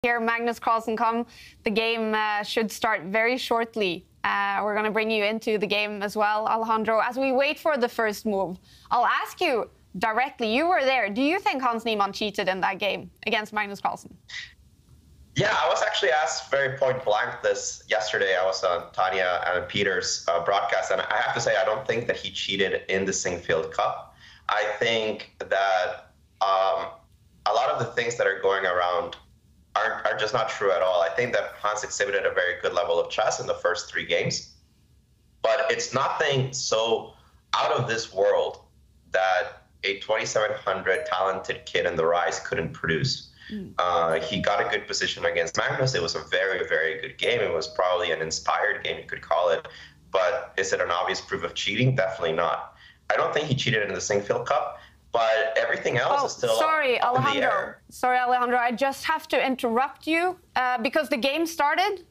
hear Magnus Carlsen come. The game should start very shortly. We're going to bring you into the game as well, Alejandro. As we wait for the first move, I'll ask you directly. You were there. Do you think Hans Niemann cheated in that game against Magnus Carlsen? Yeah, I was actually asked very point blank this yesterday. I was on Tanya and Peter's broadcast, and I have to say I don't think that he cheated in the Singfield Cup. I think that a lot of the things that are going around are just not true at all. I think that Hans exhibited a very good level of chess in the first 3 games, but it's nothing so out of this world that a 2700 talented kid in the Rise couldn't produce. He got a good position against Magnus. It was a very, very good game. It was probably an inspired game, you could call it. But is it an obvious proof of cheating? Definitely not. I don't think he cheated in the Singfield Cup, but everything else is still up in the air. Sorry, Alejandro. I just have to interrupt you because the game started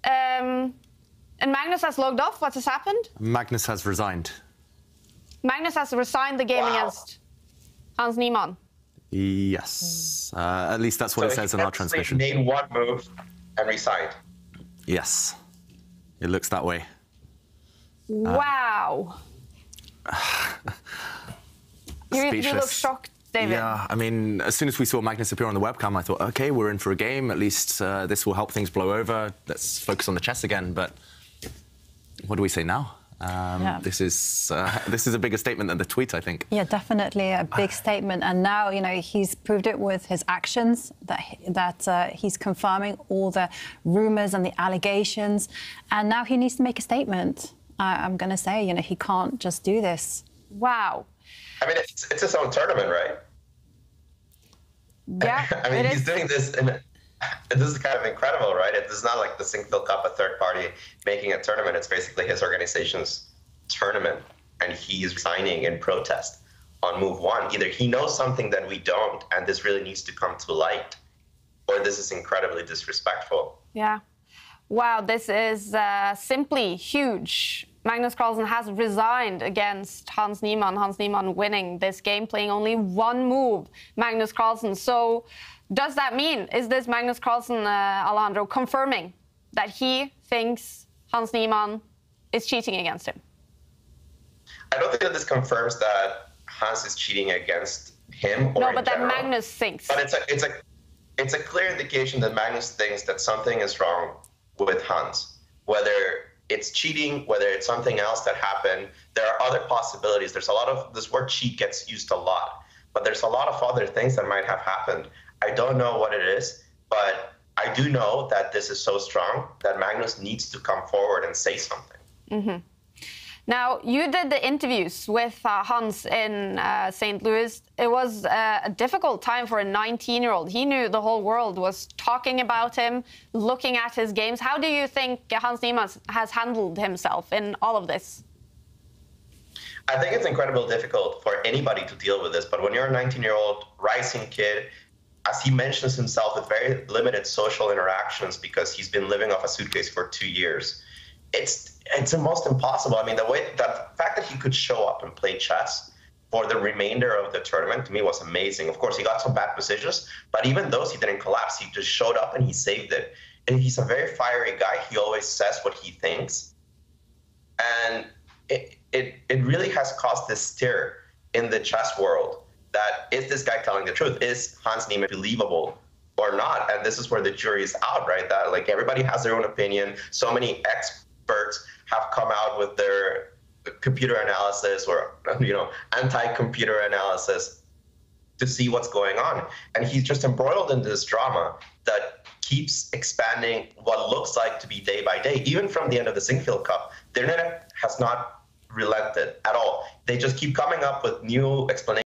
and Magnus has logged off. What has happened? Magnus has resigned. Magnus has resigned the game against Hans Niemann. Yes, at least that's what it says in our transmission. He made 1 move and resigned. Yes, it looks that way. Wow. You look shocked, David. Yeah, I mean, as soon as we saw Magnus appear on the webcam, I thought, OK, we're in for a game. At least this will help things blow over. Let's focus on the chess again. But what do we say now? This is a bigger statement than the tweet, I think. Yeah, definitely a big statement. And now, you know, he's proved it with his actions, that he's confirming all the rumours and the allegations. And now he needs to make a statement. I'm going to say, you know, he can't just do this. Wow. I mean, it's his own tournament, right? Yeah, I mean, he's doing this, and this is kind of incredible, right? It's not like the Singfield Cup, a third party making a tournament. It's basically his organization's tournament, and he's resigning in protest on move 1. Either he knows something that we don't, and this really needs to come to light, or this is incredibly disrespectful. Yeah. Wow, this is simply huge. Magnus Carlsen has resigned against Hans Niemann. Hans Niemann winning this game, playing only 1 move. Magnus Carlsen. So does that mean, is this Magnus Carlsen, Alejandro, confirming that he thinks Hans Niemann is cheating against him? I don't think that this confirms that Hans is cheating against him or no, but in general. That Magnus thinks. But it's a clear indication that Magnus thinks that something is wrong with Hans. Whether it's cheating, whether it's something else that happened, there are other possibilities. There's a lot of, this word cheat gets used a lot, but there's a lot of other things that might have happened. I don't know what it is, but I do know that this is so strong that Magnus needs to come forward and say something. Mm-hmm. Now, you did the interviews with Hans in St. Louis. It was a difficult time for a 19-year-old. He knew the whole world was talking about him, looking at his games. How do you think Hans Niemann has handled himself in all of this? I think it's incredibly difficult for anybody to deal with this, but when you're a 19-year-old rising kid, as he mentions himself, with very limited social interactions because he's been living off a suitcase for 2 years, it's almost impossible. I mean, the fact that he could show up and play chess for the remainder of the tournament, to me, was amazing. Of course, he got some bad positions, but even those, he didn't collapse. He just showed up and he saved it. And he's a very fiery guy. He always says what he thinks. And it really has caused this stir in the chess world that, is this guy telling the truth? Is Hans Niemann believable or not? And this is where the jury is out, right? That, like, everybody has their own opinion. So many experts have come out with their computer analysis or, you know, anti-computer analysis to see what's going on. And he's just embroiled in this drama that keeps expanding what looks like to be day by day. Even from the end of the Singfield Cup, the internet has not relented at all. They just keep coming up with new explanations